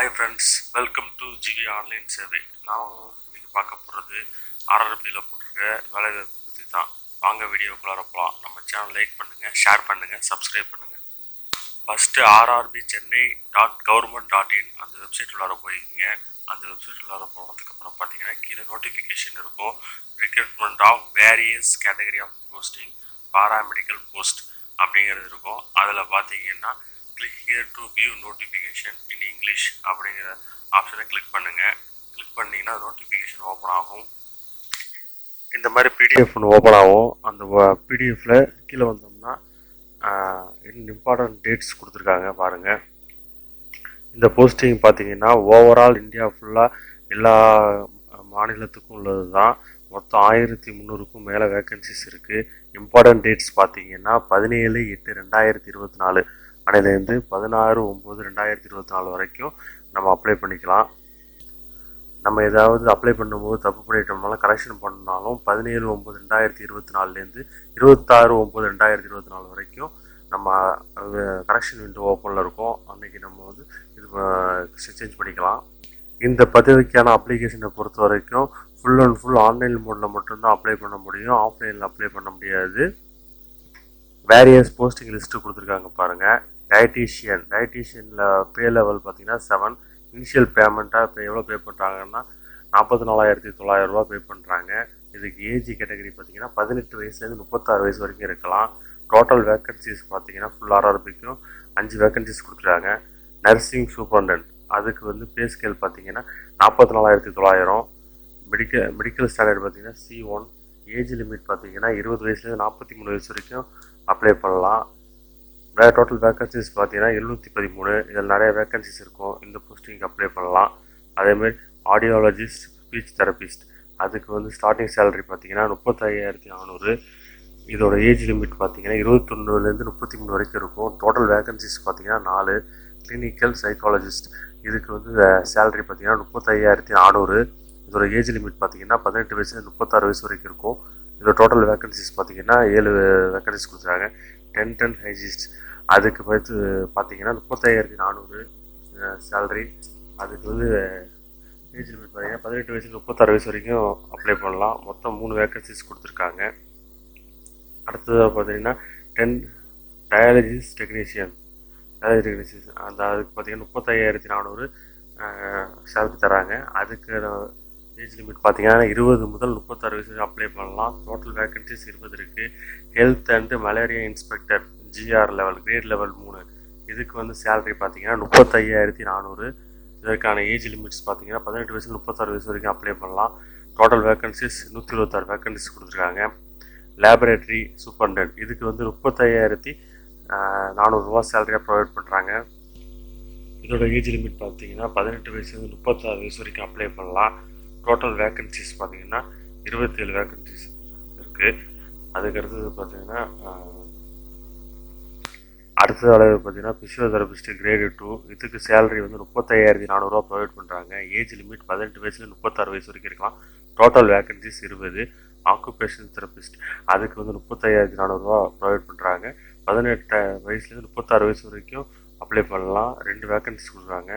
Hi friends, welcome to GV online சேவை. நான் இன்னைக்கு பார்க்க போகிறது ஆர்ஆர்பியில் போட்டிருக்க வேலைவாய்ப்பு பற்றி தான். வாங்க வீடியோக்குள்ளார போகலாம். நம்ம சேனல் லைக் பண்ணுங்கள், ஷேர் பண்ணுங்கள், சப்ஸ்கிரைப் பண்ணுங்கள். ஃபஸ்ட்டு ஆர்ஆர்பி சென்னை .government.in அந்த வெப்சைட் உள்ளார போய்க்கிங்க. அந்த வெப்சைட் உள்ளார போனதுக்கப்புறம் பார்த்தீங்கன்னா கீழே நோட்டிஃபிகேஷன் இருக்கும். Recruitment of various category of posting paramedical post அப்படிங்கிறது இருக்கும். அதில் பார்த்தீங்கன்னா click here to view notification in English அப்படிங்கிற ஆப்ஷனை கிளிக் பண்ணுங்கள். கிளிக் பண்ணிங்கன்னா நோட்டிஃபிகேஷன் ஓப்பன் ஆகும். இந்த மாதிரி பிடிஎஃப் ஒன்று ஓப்பன் ஆகும். அந்த பிடிஎஃப்பில் கீழே வந்தோம்னா இம்பார்ட்டன்ட் டேட்ஸ் கொடுத்துருக்காங்க பாருங்கள். இந்த போஸ்டிங் பார்த்தீங்கன்னா ஓவரால் இந்தியா ஃபுல்லாக எல்லா மாநிலத்துக்கும் உள்ளது தான். மொத்தம் 1300க்கும் மேலே வேக்கன்சிஸ் இருக்குது. இம்பார்ட்டன்ட் டேட்ஸ் பார்த்தீங்கன்னா 17/8/2024 அன்னையிலேருந்து 16/9/2024 வரைக்கும் நம்ம அப்ளை பண்ணிக்கலாம். நம்ம ஏதாவது அப்ளை பண்ணும்போது தப்பு பண்ணிட்டோம்னாலும் கரெக்ஷன் பண்ணாலும் 17/9/2024லேருந்து 26/9/2024 வரைக்கும் நம்ம கரெக்ஷன் விண்டோ ஓப்பனில் இருக்கும். அன்றைக்கி நம்ம வந்து இது சேஞ்ச் பண்ணிக்கலாம். இந்த பதவிக்கான அப்ளிகேஷனை பொறுத்த வரைக்கும் ஃபுல் அண்ட் ஃபுல் ஆன்லைன் மோடில் மட்டும்தான் அப்ளை பண்ண முடியும். ஆஃப்லைனில் அப்ளை பண்ண முடியாது. வேரியஸ் போஸ்டிங் லிஸ்ட்டு கொடுத்துருக்காங்க பாருங்கள். டயட்டீஷியனில் பே லெவல் பார்த்தீங்கன்னா 7. இனிஷியல் பேமெண்ட்டாக இப்போ எவ்வளோ பே பண்ணுறாங்கன்னா 44,900 பே பண்ணுறாங்க. இதுக்கு ஏஜ் கேட்டகரி பார்த்தீங்கன்னா 18 வயசுலேருந்து 36 வயசு வரைக்கும் இருக்கலாம். டோட்டல் வேக்கன்சிஸ் பார்த்தீங்கன்னா ஃபுல் ஆர்ஆர்பிக்கும் 5 வேக்கன்சிஸ் கொடுத்துருக்காங்க. நர்சிங் சூப்பர்டென்ட் அதுக்கு வந்து பே ஸ்கேல் பார்த்தீங்கன்னா 44,900. மெடிக்கல் ஸ்டாண்டர்ட் பார்த்தீங்கன்னா C1. ஏஜ் லிமிட் பார்த்தீங்கன்னா 20 வயசுலேருந்து 43 வயசு வரைக்கும் அப்ளை பண்ணலாம். டோட்டல் வேக்கன்சிஸ் பார்த்தீங்கன்னா 713. இதில் நிறைய வேக்கன்சிஸ் இருக்கும். இந்த போஸ்டிங்க்கு அப்ளை பண்ணலாம். அதேமாதிரி ஆடியாலஜிஸ்ட், ஸ்பீச் தெரபிஸ்ட் அதுக்கு வந்து ஸ்டார்டிங் சேலரி பார்த்தீங்கன்னா 35,400. இதோட ஏஜ் லிமிட் பார்த்தீங்கன்னா 21லேருந்து 33 வரைக்கும் இருக்கும். டோட்டல் வேக்கன்சிஸ் பார்த்தீங்கன்னா 4. கிளினிக்கல் சைக்காலஜிஸ்ட் இதுக்கு வந்து சேலரி பார்த்தீங்கன்னா 35,400. இதோட ஏஜ் லிமிட் பார்த்தீங்கன்னா 18 வயசுலேருந்து 36 வயசு வரைக்கும் இருக்கும். இதோட டோட்டல் வேக்கன்சிஸ் பார்த்தீங்கன்னா 7 வேக்கன்சிஸ் கொடுத்துருக்காங்க. டென்டல் ஹைஜிஸ்ட் அதுக்கு பார்த்து பார்த்தீங்கன்னா 35,400 சேலரி. அதுக்கு வந்து ஏஜ் லிமிட் பார்த்தீங்கன்னா 18 வயசுல 36 வயசு வரைக்கும் அப்ளை பண்ணலாம். மொத்தம் 3 வேக்கன்சிஸ் கொடுத்துருக்காங்க. அடுத்ததாக பார்த்தீங்கன்னா டயாலிசிஸ் டெக்னீஷியன் அந்த அதுக்கு பார்த்தீங்கன்னா 35,400 சேலரி தராங்க. அதுக்கு ஏஜ் லிமிட் பார்த்தீங்கன்னா 20 முதல் 36 வயசு வரைக்கும் அப்ளை பண்ணலாம். டோட்டல் வேக்கன்சிஸ் 20 இருக்குது. Health and malaria inspector GR level grade level 3 இதுக்கு வந்து சேலரி பார்த்தீங்கன்னா 35,400. இதற்கான ஏஜ் லிமிட்ஸ் பார்த்தீங்கன்னா 18 வயசுல 36 வயசு வரைக்கும் அப்ளை பண்ணலாம். டோட்டல் வேக்கன்சிஸ் 126 வேக்கன்சிஸ் கொடுத்துருக்காங்க. லேபரேட்டரி சூப்பர்டென்ட் இதுக்கு வந்து 35,400 சேலரியாக ப்ரொவைட் பண்ணுறாங்க. இதோட ஏஜ் லிமிட் பார்த்தீங்கன்னா 18 வயசுலேருந்து 36 வயசு வரைக்கும் அப்ளை பண்ணலாம். டோட்டல் வேக்கன்சிஸ் பார்த்தீங்கன்னா 27 வேக்கன்சிஸ் இருக்குது. அதுக்கு அடுத்தது பார்த்தீங்கன்னா அடுத்த அளவு பார்த்தீங்கன்னா ஃபிசியோதெரபிஸ்ட் கிரேடு 2 இதுக்கு சேலரி வந்து 35,400 ப்ரொவைட் பண்ணுறாங்க. ஏஜ் லிமிட் 18 வயசுலேருந்து 36 வயசு வரைக்கும் இருக்கலாம். Total vacancies 20. ஆக்குபேஷனல் தெரபிஸ்ட் அதுக்கு வந்து 35,400 ப்ரொவைட் பண்ணுறாங்க. 18 வயசுலேருந்து 36 வயசு வரைக்கும் அப்ளை பண்ணலாம். 2 வேக்கன்சிஸ் கொடுக்குறாங்க.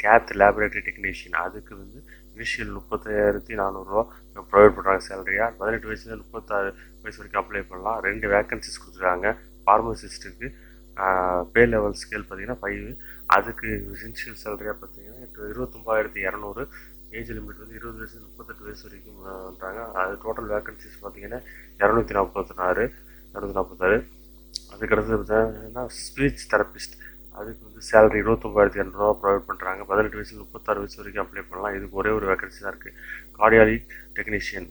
கேத் லேபரேட்டரி டெக்னீஷியன் அதுக்கு வந்து இனிஷியல் 35,400 ப்ரொவைட் பண்ணுறாங்க சேலரியாக. 18 வயசுலேருந்து 36 வயசு வரைக்கும் அப்ளை பண்ணலாம். 2 வேக்கன்சிஸ் கொடுத்துருக்காங்க. ஃபார்மசிஸ்ட்டுக்கு பே லெவல் ஸ்கேல் பார்த்தீங்கன்னா 5. அதுக்கு இனிஷியல் சேலரியாக பார்த்தீங்கன்னா 29,200. ஏஜ் லிமிட் வந்து 20 வயசு 38 வயசு வரைக்கும் பண்ணுறாங்க. அது டோட்டல் வேக்கன்சிஸ் பார்த்தீங்கன்னா 246. அதுக்கடுத்து பார்த்தீங்கன்னா ஸ்பீச் தெரபிஸ்ட் அதுக்கு வந்து சேலரி 29,200 ப்ரொவைட் பண்ணுறாங்க. 18 வயசுல 36 வயசு வரைக்கும் அப்ளை பண்ணலாம். இதுக்கு ஒரே ஒரு வேக்கன்சி தான் இருக்குது. கார்டியாலிக் டெக்னீஷியன்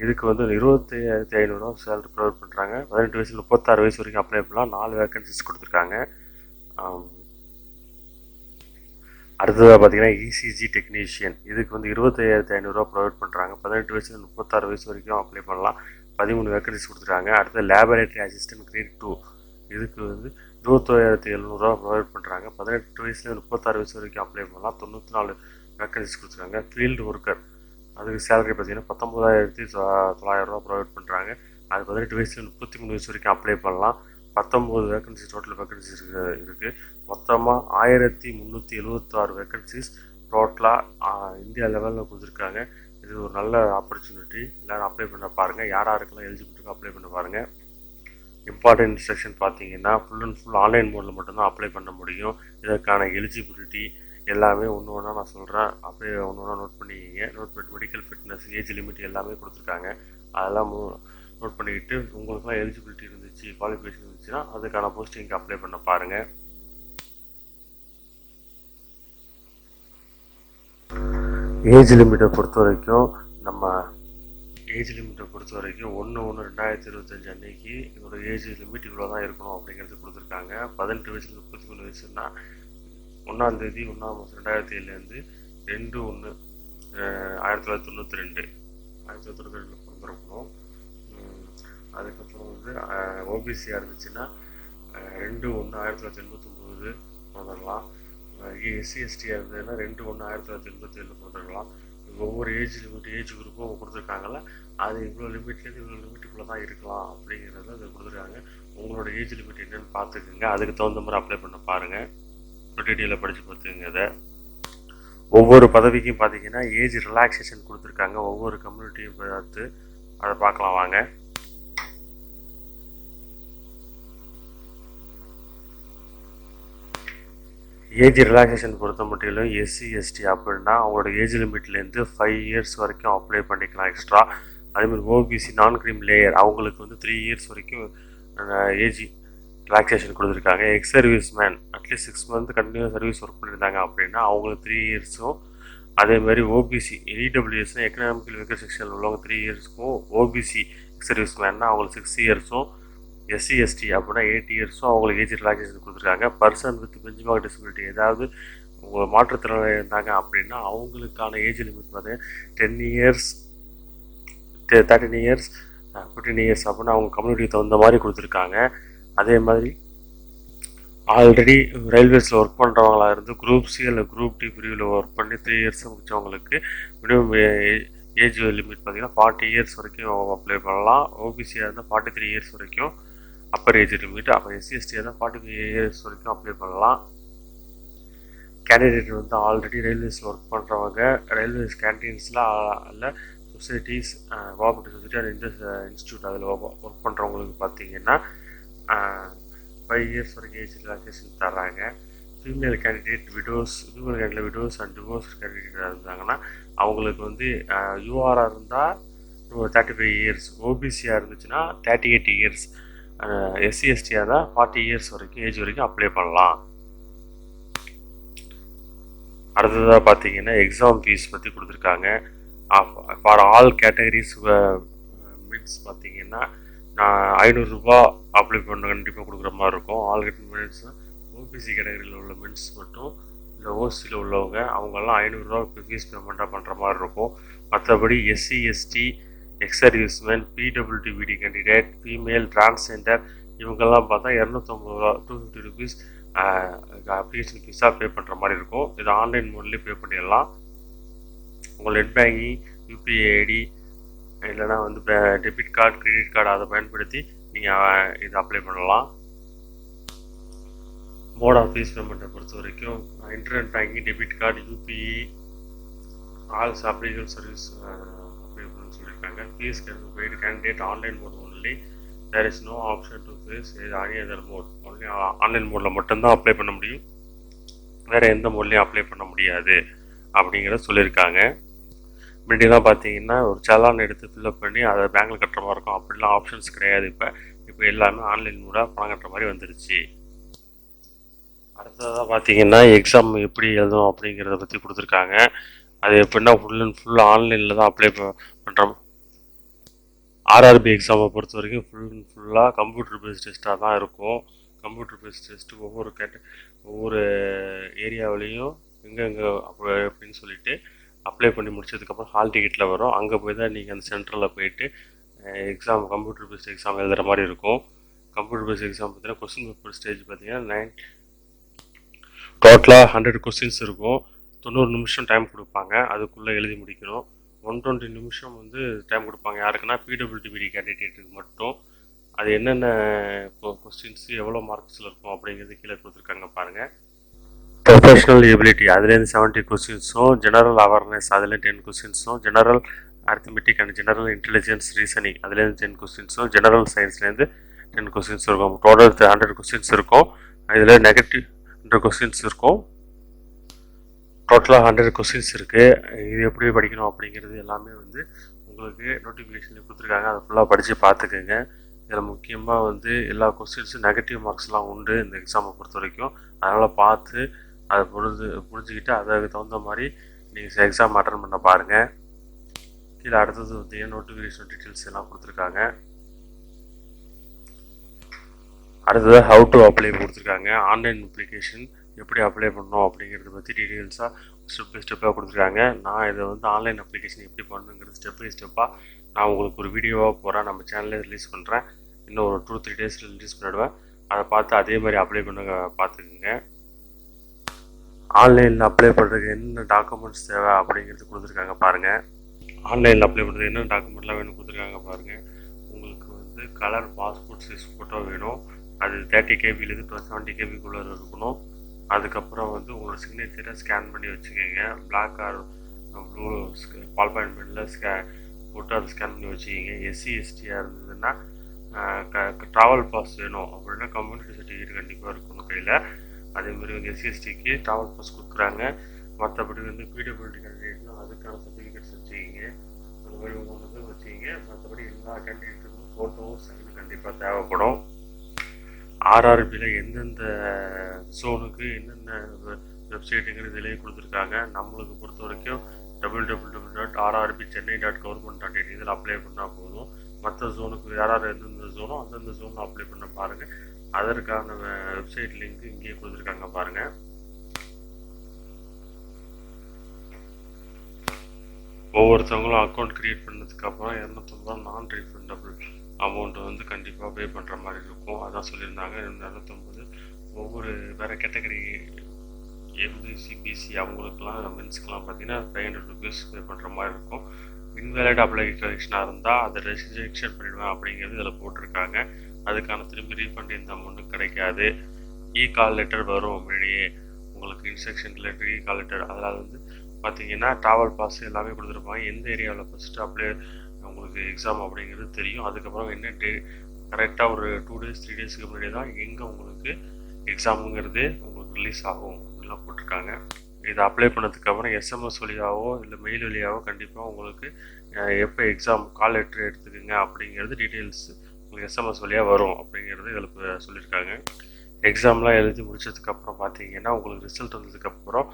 இதுக்கு வந்து 25,500 சேலரி ப்ரொவைட் பண்ணுறாங்க. 18 வயசுல 36 வயசு வரைக்கும் அப்ளை பண்ணலாம். 4 வேக்கன்சிஸ் கொடுத்துருக்காங்க. அடுத்ததாக பார்த்தீங்கன்னா இசிஜி டெக்னீஷியன் இதுக்கு வந்து 25,500 ப்ரொவைட் பண்ணுறாங்க. 18 வயசுல 36 வயசு வரைக்கும் அப்ளை பண்ணலாம். 13 வேக்கன்சிஸ் கொடுத்துருக்காங்க. அடுத்து லேபரேட்டரி அசிஸ்டன்ட் கிரேட் 2 இதுக்கு வந்து 21,700 ப்ரொவைட் பண்ணுறாங்க. 18 வயசுல 36 வயசு வரைக்கும் அப்ளை பண்ணலாம். 94 வேக்கன்சிஸ் கொடுத்துருக்காங்க. ஃபீல்டு ஒர்க்கர் அதுக்கு சேலரி பார்த்தீங்கன்னா 19,900 ப்ரொவைட் பண்ணுறாங்க. அது 18 வயசுல 33 வயசு வரைக்கும் அப்ளை பண்ணலாம். 19 வேக்கன்சிஸ் டோட்டல் வேக்கன்சிஸ் இருக்குது. மொத்தமாக 1376 வேக்கன்சிஸ் டோட்டலாக இந்தியா லெவலில் கொடுத்துருக்காங்க. இது ஒரு நல்ல ஆப்பர்ச்சுனிட்டி. எல்லோரும் அப்ளை பண்ண பாருங்கள். யாருக்கெல்லாம் எலிஜிபிள் இருக்கோ அப்ளை பண்ண பாருங்கள். இம்பார்ட்டன்ட் இன்ஸ்ட்ரக்ஷன் பார்த்தீங்கன்னா ஃபுல் அண்ட் ஃபுல் ஆன்லைன் மோடில் மட்டும்தான் அப்ளை பண்ண முடியும். இதற்கான எலிஜிபிலிட்டி எல்லாமே ஒன்று ஒன்றா நான் சொல்கிறேன். அப்படியே ஒன்று ஒன்றா நோட் பண்ணிக்கிங்க. நோட் பண்ணி மெடிக்கல் ஃபிட்னஸ், ஏஜ் லிமிட் எல்லாமே கொடுத்துருக்காங்க. அதெல்லாம் நோட் பண்ணிக்கிட்டு உங்களுக்குலாம் எலிஜிபிலிட்டி இருந்துச்சு, குவாலிஃபிகேஷன் இருந்துச்சுன்னா அதுக்கான போஸ்டிங்க்கு அப்ளை பண்ண பாருங்கள். ஏஜ் லிமிட்டை பொறுத்த வரைக்கும் 1/1/2025 அன்னைக்கு இதோட ஏஜ் லிமிட் இவ்வளோ தான் இருக்கணும் அப்படிங்கிறது கொடுத்துருக்காங்க. 18 வயசுல 33 வயசுன்னா 1ஆம் தேதி 1ஆம் மாதம் 2007 2/1/1992 பிறந்திருக்கணும். அதுக்கப்புறம் வந்து ஓபிசியாக இருந்துச்சுன்னா 2/1/1989 பிறந்திரலாம். எஸ்சி/எஸ்டியாக இருந்ததுன்னா 2/1/1987 பிறந்திருக்கலாம். ஒவ்வொரு ஏஜ் குரூப்பும் கொடுத்துருக்காங்கல்ல, அது இவ்வளோ லிமிட்லேருந்து இவ்வளோ லிமிட்டுக்குள்ளே தான் இருக்கலாம் அப்படிங்கிறத அதை கொடுத்துருக்காங்க. உங்களோட ஏஜ் லிமிட் என்னென்னு பார்த்துக்குங்க. அதுக்கு தகுந்த மாதிரி அப்ளை பண்ண பாருங்கள். டீட்டெயிலாக படித்து பார்த்துக்குங்க. அதை ஒவ்வொரு பதவிக்கும் பார்த்தீங்கன்னா ஏஜ் ரிலாக்ஸேஷன் கொடுத்துருக்காங்க. ஒவ்வொரு கம்யூனிட்டியும் பார்த்து அதை பார்க்கலாம் வாங்க. ஏஜ் ரிலாக்ஸேஷன் பொறுத்த மட்டும் எஸ்சி/எஸ்டி அப்படின்னா அவங்களோட ஏஜ் லிமிட்லேருந்து 5 இயர்ஸ் வரைக்கும் அப்ளை பண்ணிக்கலாம் எக்ஸ்ட்ரா. அதேமாதிரி ஓபிசி நான் கிரீம் லேயர் அவங்களுக்கு வந்து 3 இயர்ஸ் வரைக்கும் ஏஜ் ரிலாக்ஸேஷன் கொடுத்துருக்காங்க. Ex service man at least 6 month continuous service work பண்ணியிருந்தாங்க அப்படின்னா அவங்களுக்கு 3 இயர்ஸும், அதேமாதிரி ஓபிசி இடபிள்யூஎஸ்னா எக்கனாமிக்கல் வீக்கர் செக்ஷனில் உள்ளவங்க 3 இயர்ஸ்க்கும், ஓபிசி எக்ஸ் சர்வீஸ் மேன்னா அவங்களுக்கு 6 இயர்ஸும், எஸ்சி/எஸ்டி அப்படின்னா 8 இயர்ஸும் அவங்களுக்கு ஏஜ் ரிலாக்ஸேஷன் கொடுத்துருக்காங்க. பர்சன் வித் பெஞ்ச்மார்க் டிசபிலிட்டி, ஏதாவது உங்கள் மாற்றுத்திறனாளி இருந்தாங்க அப்படின்னா அவங்களுக்கான ஏஜ் லிமிட் பார்த்தீங்கன்னா 10 இயர்ஸ், 13 இயர்ஸ், 15 இயர்ஸ் அப்படின்னா அவங்க கம்யூனிட்டிக்கு தகுந்த மாதிரி கொடுத்துருக்காங்க. அதே மாதிரி ஆல்ரெடி ரயில்வேஸில் ஒர்க் பண்ணுறவங்களா இருந்து குரூப் சி இல்லை குரூப் டி பிரிவில் ஒர்க் பண்ணி 3 இயர்ஸ் முடித்தவங்களுக்கு மினிமம் ஏஜ் லிமிட் பார்த்தீங்கன்னா 40 இயர்ஸ் வரைக்கும் அப்ளை பண்ணலாம். ஓபிசியாக இருந்தால் 43 இயர்ஸ் வரைக்கும் அப்பர் ஏஜ் லிமிட். அப்போ எஸ்சி/எஸ்டியாக இருந்தால் 45 இயர்ஸ் வரைக்கும் அப்ளை பண்ணலாம். கேண்டிடேட் வந்து ஆல்ரெடி ரயில்வேஸில் ஒர்க் பண்ணுறவங்க, ரயில்வேஸ் கேன்டீன்ஸில் அல்ல societies, cooperative society and institute அதில் ஒர்க் பண்ணுறவங்களுக்கு பார்த்தீங்கன்னா 5 இயர்ஸ் வரைக்கும் ஏஜ் ரிலாக்ஸேஷன் தர்றாங்க. Female candidate widows and divorce candidate இருந்தாங்கன்னா அவங்களுக்கு வந்து யூஆராக இருந்தால் 35 இயர்ஸ், ஓபிசியாக இருந்துச்சுன்னா 38 இயர்ஸ், எஸ்சி/எஸ்டியாக இருந்தால் 40 இயர்ஸ் வரைக்கும் ஏஜ் வரைக்கும் அப்ளை பண்ணலாம். அடுத்ததாக பார்த்தீங்கன்னா எக்ஸாம் ஃபீஸ் பற்றி கொடுத்துருக்காங்க. ஃபார் ஆல் கேட்டகரிஸ் மின்ஸ் பார்த்தீங்கன்னா 500 ரூபா அப்ளை பண்ண கண்டிப்பாக கொடுக்குற மாதிரி இருக்கும். ஆல் மின்ஸ் ஓபிசி கேட்டகரியில் உள்ள மின்ஸ் மட்டும், இல்லை ஓசியில் உள்ளவங்க அவங்கெல்லாம் 500 ரூபா ஃபீஸ் பேமெண்ட்டாக பண்ணுற மாதிரி இருக்கும். மற்றபடி SC ST, ex serviceman, PWD PD candidate, female, transgender இவங்கெல்லாம் பார்த்தா 250 ரூபா 250 ருபீஸ் அப்ளிகேஷன் ஃபீஸாக பே பண்ணுற மாதிரி இருக்கும். இது ஆன்லைன் மோட்லேயே பே பண்ணிடலாம். உங்கள் நெட் பேங்கிங், யூபிஐ ஐடி இல்லைனா வந்து டெபிட் கார்டு, கிரெடிட் கார்டு அதை பயன்படுத்தி நீங்கள் இது அப்ளை பண்ணலாம். மோட் ஆஃப் ஃபீஸ் பேமெண்ட்டை பொறுத்த வரைக்கும் internet banking, debit card, UPI, all application service application சொல்லியிருக்காங்க. Fees paid candidate online mode only, there is no option to fees any other mode. Only online மோடில் மட்டும்தான் அப்ளை பண்ண முடியும், வேறு எந்த மோட்லேயும் அப்ளை பண்ண முடியாது அப்படிங்கிறத சொல்லியிருக்காங்க. முன்னாடிலாம் பார்த்தீங்கன்னா ஒரு சலான் எடுத்து ஃபில்அப் பண்ணி அதை பேங்கில் கட்டுற மாதிரி இருக்கும். அப்படிலாம் ஆப்ஷன்ஸ் கிடையாது. இப்போ எல்லாமே ஆன்லைன் மூடாக பணம் கட்டுற மாதிரி வந்துருச்சு. அடுத்ததாக பார்த்தீங்கன்னா எக்ஸாம் எப்படி எழுதும் அப்படிங்கிறத பற்றி கொடுத்துருக்காங்க. அது எப்படின்னா ஃபுல் அண்ட் ஃபுல் ஆன்லைனில் தான் அப்ளை பண்ணுறோம். ஆர்ஆர்பி எக்ஸாமை பொறுத்த வரைக்கும் ஃபுல் அண்ட் ஃபுல்லாக கம்ப்யூட்டர் பேஸ்ட் டெஸ்ட்டாக தான் இருக்கும். கம்ப்யூட்டர் பேஸ்ட் டெஸ்ட்டு ஒவ்வொரு ஏரியாவிலையும் எங்கெங்கே அப்படின்னு சொல்லிட்டு அப்ளை பண்ணி முடிச்சதுக்கப்புறம் ஹால் டிக்கெட்டில் வரும். அங்கே போய் தான் நீங்கள் அந்த சென்டரில் போயிட்டு எக்ஸாம் கம்ப்யூட்டர் பேஸ்ட் எக்ஸாம் எழுதுகிற மாதிரி இருக்கும். கம்ப்யூட்டர் பேஸ்ட் எக்ஸாம் பார்த்தீங்கன்னா கொஸ்டின் பேப்பர் ஸ்டேஜ் பார்த்தீங்கன்னா டோட்டலாக 100 கொஸ்டின்ஸ் இருக்கும். 90 நிமிஷம் டைம் கொடுப்பாங்க, அதுக்குள்ளே எழுதி முடிக்கணும். 120 நிமிஷம் வந்து டைம் கொடுப்பாங்க. யாருக்குன்னா பிடபிள்யூடிபிடி கேண்டிடேட்டுக்கு மட்டும். அது என்னென்ன கொஸ்டின்ஸ் எவ்வளோ மார்க்ஸில் இருக்கும் அப்படிங்கிறது கீழே கொடுத்துருக்காங்க பாருங்கள். ப்ரொஃபஷனல் எபிலிட்டி அதுலேருந்து 70 கொஸ்டின்ஸும், ஜெனரல் அவேர்னஸ் அதில் 10 கொஸ்டின்ஸும், general arithmetic and general intelligence reasoning அதுலேருந்து 10 கொஸ்டின்ஸும், ஜெனரல் சயின்ஸ்லேருந்து 10 கொஸ்டின்ஸ் இருக்கும். டோட்டல் 100 கொஸ்டின்ஸ் இருக்கும். இதில் நெகட்டிவ் 100 கொஸ்டின்ஸ் இருக்கும். டோட்டலாக 100 கொஸ்டின்ஸ் இருக்குது. இது எப்படி படிக்கணும் அப்படிங்கிறது எல்லாமே வந்து உங்களுக்கு நோட்டிஃபிகேஷனில் கொடுத்துருக்காங்க. அதை ஃபுல்லாக படித்து பார்த்துக்கோங்க. இதில் முக்கியமாக வந்து எல்லா கொஸ்டின்ஸும் நெகட்டிவ் மார்க்ஸ்லாம் உண்டு இந்த எக்ஸாமை பொறுத்த வரைக்கும். அதனால் பார்த்து அதை புரிஞ்சுக்கிட்டு அதுக்கு தகுந்த மாதிரி நீங்கள் எக்ஸாம் அட்டன் பண்ண பாருங்கள். கீழே அடுத்தது வந்து நோட்டிஃபிகேஷன் டீட்டெயில்ஸ் எல்லாம் கொடுத்துருக்காங்க. அடுத்தது ஹவு டு அப்ளை கொடுத்துருக்காங்க. ஆன்லைன் அப்ளிகேஷன் எப்படி அப்ளை பண்ணணும் அப்படிங்கிறத பற்றி டீட்டெயில்ஸாக ஸ்டெப் பை ஸ்டெப்பாக கொடுத்துருக்காங்க. நான் இதை வந்து ஆன்லைன் அப்ளிகேஷன் எப்படி பண்ணுங்கிறது ஸ்டெப் பை ஸ்டெப்பாக நான் உங்களுக்கு ஒரு வீடியோவாக போகிறேன், நம்ம சேனல்லே ரிலீஸ் பண்ணுறேன். இன்னும் ஒரு 2-3 டேஸில் ரிலீஸ் பண்ணிவிடுவேன். அதை பார்த்து அதே மாதிரி அப்ளை பண்ண பார்த்துக்குங்க. ஆன்லைனில் அப்ளை பண்ணுறதுக்கு என்ன டாக்குமெண்ட்ஸ் தேவை அப்படிங்கிறது கொடுத்துருக்காங்க பாருங்கள். ஆன்லைனில் அப்ளை பண்ணுறது என்ன டாக்குமெண்ட்லாம் வேணும் கொடுத்துருக்காங்க பாருங்கள். உங்களுக்கு வந்து கலர் பாஸ்போர்ட் சைஸ் ஃபோட்டோ வேணும். அது 30 கேபிலேருந்து 70 கேபிக்குள்ளே இருக்கணும். அதுக்கப்புறம் வந்து உங்களோட சிக்னேச்சரை ஸ்கேன் பண்ணி வச்சுக்கோங்க. Black or blue ball point pen போட்டு அதை ஸ்கேன் பண்ணி வச்சுக்கிங்க. எஸ்சி எஸ்டியாக இருந்ததுன்னா ட்ராவல் பாஸ் வேணும். அப்படின்னா கம்யூனிட்டி சர்டிஃபிகேட் கண்டிப்பாக இருக்கணும் கையில். அதேமாதிரி வந்து எஸ்சி எஸ்டிக்கு ட்ராவல் பாஸ் கொடுக்குறாங்க. மற்றபடி வந்து பிடபிள்யூடி கேண்டிடேட்னா அதுக்கான சர்டிஃபிகேட்ஸ் வச்சுக்கிங்க. அந்த மாதிரி ஒவ்வொன்று வச்சுக்கிங்க. மற்றபடி எல்லா கேண்டிடேட்டுக்கும் ஃபோட்டோவும் சைனு கண்டிப்பாக தேவைப்படும். ஆர்ஆர்பியில் எந்தெந்த ஜோனுக்கு என்னென்ன வெப்சைட்டுங்கிறது இதிலேயே கொடுத்துருக்காங்க. நம்மளுக்கு பொறுத்த வரைக்கும் www.rrbchennai.government.in இதில் அப்ளை பண்ணால் போதும். மற்ற ஜோனுக்கு யார் எந்தெந்த ஜோனோ அந்தந்த ஜோனில் அப்ளை பண்ண பாருங்கள். அதற்கான வெப்சைட் லிங்க் இங்கேயே கொடுத்துருக்காங்க பாருங்கள். ஒவ்வொருத்தவங்களும் அக்கௌண்ட் க்ரியேட் பண்ணதுக்கப்புறம் 250 நான் ரீஃபண்டபிள் அமௌண்ட்டு வந்து கண்டிப்பாக பே பண்ணுற மாதிரி இருக்கும். அதான் சொல்லியிருந்தாங்க. 250 ஒவ்வொரு வேறு கேட்டகரி எம்பிசி பிசி அவங்களுக்குலாம் மென்ஸ்க்கெலாம் பார்த்தீங்கன்னா 500 ருபீஸ் பே பண்ணுற மாதிரி இருக்கும். இன்வேலிட் அப்ளிகேஷனாக இருந்தால் அதை ரெஜிஸ்ட்ரேஷன் பண்ணிடுவேன் அப்படிங்கிறது இதில் போட்டிருக்காங்க. அதுக்கான திரும்பி ரீஃபண்ட் எந்த அமௌண்ட்டும் கிடைக்காது. கால் லெட்டர் வரும் முன்னாடியே உங்களுக்கு இன்ஸ்ட்ரக்ஷன் லெட்டர் கால் லெட்டர். அதில் வந்து பார்த்தீங்கன்னா ட்ராவல் பாஸ் எல்லாமே கொடுத்துருப்பாங்க. எந்த ஏரியாவில் ஃபஸ்ட்டு அப்ளை உங்களுக்கு எக்ஸாம் அப்படிங்கிறது தெரியும். அதுக்கப்புறம் என்ன கரெக்டாக ஒரு 2 டேஸ் 3 டேஸ்க்கு முன்னாடி தான் எங்கே உங்களுக்கு எக்ஸாமுங்கிறது உங்களுக்கு ரிலீஸ் ஆகும் அப்படின்லாம் போட்டிருக்காங்க. இதை அப்ளை பண்ணதுக்கப்புறம் எஸ்எம்எஸ் வழியாகவோ இல்லை மெயில் வழியாகவோ கண்டிப்பாக உங்களுக்கு எப்போ எக்ஸாம் கால் லெட்டர் எடுத்துக்கோங்க அப்படிங்கிறது டீட்டெயில்ஸ் உங்களுக்கு எஸ்எம்எஸ் வழியாக வரும் அப்படிங்கிறது இதில் சொல்லியிருக்காங்க. எக்ஸாம்லாம் எழுதி முடிச்சதுக்கப்புறம் பார்த்தீங்கன்னா உங்களுக்கு ரிசல்ட் வந்ததுக்கப்புறம்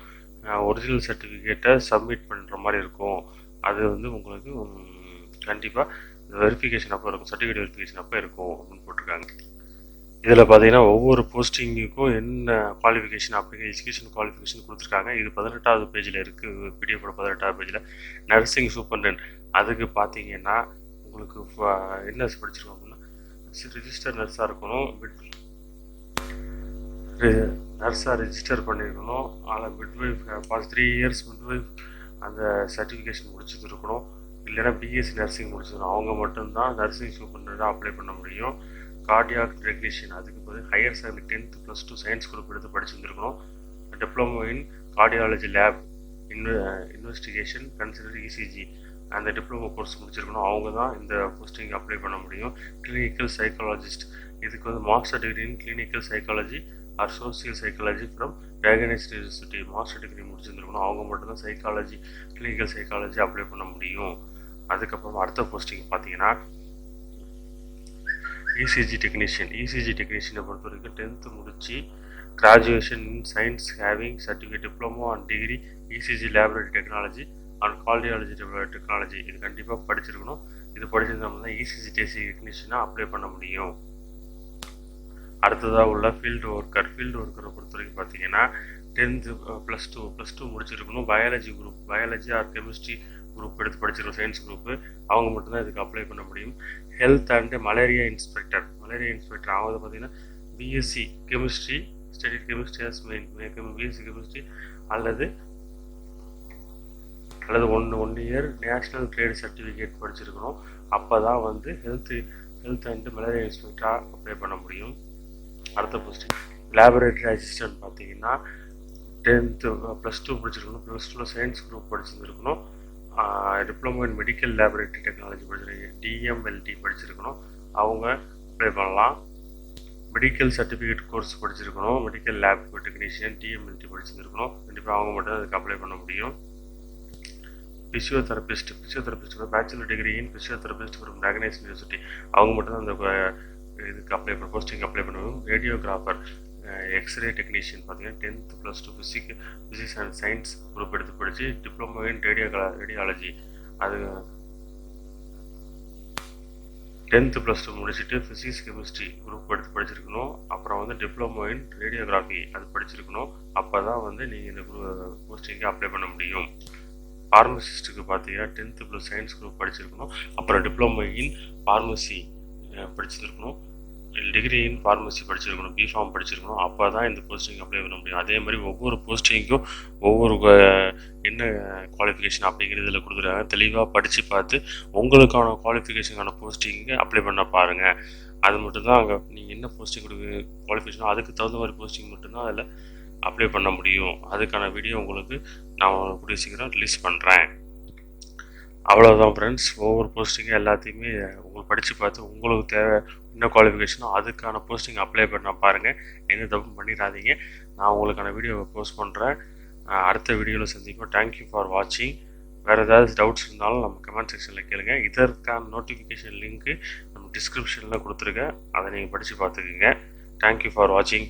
ஒரிஜினல் சர்டிஃபிகேட்டை சப்மிட் பண்ணுற மாதிரி இருக்கும். அது வந்து உங்களுக்கு கண்டிப்பாக வெரிஃபிகேஷன் அப்போ இருக்கும், சர்டிஃபிகேட் வெரிஃபிகேஷன் அப்போ இருக்கும் அப்படின்னு போட்டிருக்காங்க. இதில் பார்த்தீங்கன்னா ஒவ்வொரு போஸ்டிங்குக்கும் என்ன குவாலிஃபிகேஷன் அப்படிங்கிற எஜுகேஷன் குவாலிஃபிகேஷன் கொடுத்துருக்காங்க. இது 18வது பேஜில் இருக்குது. பிடிஎஃபோட 18வது பேஜில் நர்சிங் சூப்பர்டென்ட் அதுக்கு பார்த்தீங்கன்னா உங்களுக்கு என்ன படிச்சிருக்கோம் அப்படின்னா ரிஜிஸ்டர் நர்ஸாக இருக்கணும். நர்ஸாக ரெஜிஸ்டர் பண்ணியிருக்கணும். அதில் மிட்வைஃப் பாஸ்ட் 3 இயர்ஸ் மிட்வைஃப் அந்த சர்டிஃபிகேஷன் முடிச்சது இருக்கணும். இல்லைன்னா பிஎஸ்சி நர்சிங் முடிச்சிருக்கணும். அவங்க மட்டும்தான் நர்சிங் சூப்பர்டென்ட்டாக அப்ளை பண்ண முடியும். கார்டியாக் டெக்னீஷியன் அதுக்கு பதில் higher secondary 10th +2 science group எடுத்து படிச்சிருந்துருக்கணும். Diploma in cardiology lab investigation consider ECG அந்த டிப்ளமோ கோர்ஸ் முடிச்சிருக்கணும். அவங்க தான் இந்த போஸ்டிங் அப்ளை பண்ண முடியும். கிளினிக்கல் சைக்காலஜிஸ்ட் இதுக்கு வந்து master degree in clinical psychology or social psychology from diagnosed university master degree முடிச்சிருந்துருக்கணும். அவங்க மட்டும்தான் சைக்காலஜி கிளினிக்கல் சைக்காலஜி அப்ளை பண்ண முடியும். அதுக்கப்புறம் அடுத்த போஸ்டிங் பார்த்தீங்கன்னா இசிஜி டெக்னீஷியனை பொறுத்த வரைக்கும் 10th முடிச்சு graduation in science having certificate diploma and degree ECG laboratory technology and cardiology technology இது கண்டிப்பாக படிச்சிருக்கணும். இது படிச்சிருந்தோம்னா தான் இசிஜி டெக்னீஷியனாக அப்ளை பண்ண முடியும். அடுத்ததாக உள்ள ஃபீல்டு ஒர்க்கரை பொறுத்த வரைக்கும் பார்த்தீங்கன்னா 10th +2 முடிச்சிருக்கணும். பயாலஜி ஆர் கெமிஸ்ட்ரி குரூப் எடுத்து படிச்சிருக்கணும். சயின்ஸ் குரூப்பு அவங்க மட்டும்தான் இதுக்கு அப்ளை பண்ண முடியும். ஹெல்த் அண்ட் மலேரியா இன்ஸ்பெக்டர் அவங்க பார்த்தீங்கன்னா BSc chemistry study chemistry as main BSc chemistry அல்லது 1 இயர் நேஷ்னல் ட்ரேட் சர்டிஃபிகேட் படிச்சிருக்கணும். அப்போ தான் வந்து ஹெல்த் அண்ட் மலேரியா இன்ஸ்பெக்டராக அப்ளை பண்ண முடியும். அடுத்த போஸ்டிங் லேபரேட்டரி அசிஸ்டன்ட் பார்த்தீங்கன்னா 10th +2 படிச்சிருக்கணும், +2ல சயின்ஸ் குரூப் படிச்சிருந்துருக்கணும், diploma in medical laboratory technology படிச்சிருக்கீங்க, டிஎம்எல்டி படிச்சிருக்கணும், அவங்க அப்ளை பண்ணலாம். மெடிக்கல் சர்டிஃபிகேட் கோர்ஸ் படிச்சிருக்கணும், மெடிக்கல் லேப் டெக்னீஷியன் டிஎம்எல்டி படிச்சிருக்கணும், கண்டிப்பாக அவங்க மட்டும் அதுக்கு அப்ளை பண்ண முடியும். Physiotherapist bachelor degree in physiotherapist from diagnose university, அவங்க மட்டும் தான் அந்த இதுக்கு அப்ளை பண்ண போஸ்டிங் அப்ளை பண்ணுவோம். ரேடியோகிராஃபர் எக்ஸ்ரே டெக்னீஷியன் பார்த்தீங்கன்னா 10th +2 physics and science group எடுத்து படித்து டிப்ளமோ இன் ரேடியாலஜி, அது 10th +2 முடிச்சுட்டு ஃபிசிக்ஸ் கெமிஸ்ட்ரி குரூப் எடுத்து படிச்சிருக்கணும். அப்புறம் வந்து டிப்ளமோ இன் ரேடியோகிராஃபி அது படிச்சிருக்கணும். அப்போ தான் வந்து நீங்கள் இந்த போஸ்டிங்க்கு அப்ளை பண்ண முடியும். ஃபார்மசிஸ்ட்டுக்கு பார்த்தீங்கன்னா 10th + சயின்ஸ் குரூப் படிச்சிருக்கணும், அப்புறம் டிப்ளமோ இன் ஃபார்மசி படிச்சிருக்கணும், டிகிரி இன் ஃபார்மசி படிச்சிருக்கணும், பிஃபார்ம் படிச்சிருக்கணும். அப்போ தான் இந்த போஸ்டிங் அப்ளை பண்ண முடியும். அதே மாதிரி ஒவ்வொரு போஸ்டிங்க்கும் ஒவ்வொரு என்ன குவாலிஃபிகேஷன் அப்படிங்கிறது இதில் கொடுத்துருக்காங்க. தெளிவாக படித்து பார்த்து உங்களுக்கான குவாலிஃபிகேஷனுக்கான போஸ்டிங்கு அப்ளை பண்ண பாருங்கள். அது மட்டும்தான் அங்கே நீங்கள் என்ன போஸ்டிங் குவாலிஃபிகேஷனோ அதுக்கு தகுந்த மாதிரி போஸ்டிங் மட்டும்தான் அதில் அப்ளை பண்ண முடியும். அதுக்கான வீடியோ உங்களுக்கு நான் கூடிய சீக்கிரம் ரிலீஸ் பண்ணுறேன். அவ்வளோதான் ஃப்ரெண்ட்ஸ். ஒவ்வொரு போஸ்டிங்கும் எல்லாத்தையுமே உங்களுக்கு படித்து பார்த்து உங்களுக்கு தேவை என்ன குவாலிஃபிகேஷனோ அதுக்கான போஸ்டிங் அப்ளை பண்ண பாருங்கள். எந்த தப்பும் பண்ணிடாதீங்க. நான் உங்களுக்கான வீடியோவை போஸ்ட் பண்ணுறேன். அடுத்த வீடியோவில் சந்திப்போம். தேங்க்யூ ஃபார் வாட்சிங். வேறு ஏதாவது டவுட்ஸ் இருந்தாலும் நம்ம கமெண்ட் செக்ஷனில் கேளுங்க. இதற்கான நோட்டிஃபிகேஷன் லிங்க்கு நம்ம டிஸ்கிரிப்ஷனில் கொடுத்துருக்கேன், அதை நீங்கள் படித்து பார்த்துக்குங்க. தேங்க்யூ ஃபார் வாட்சிங்.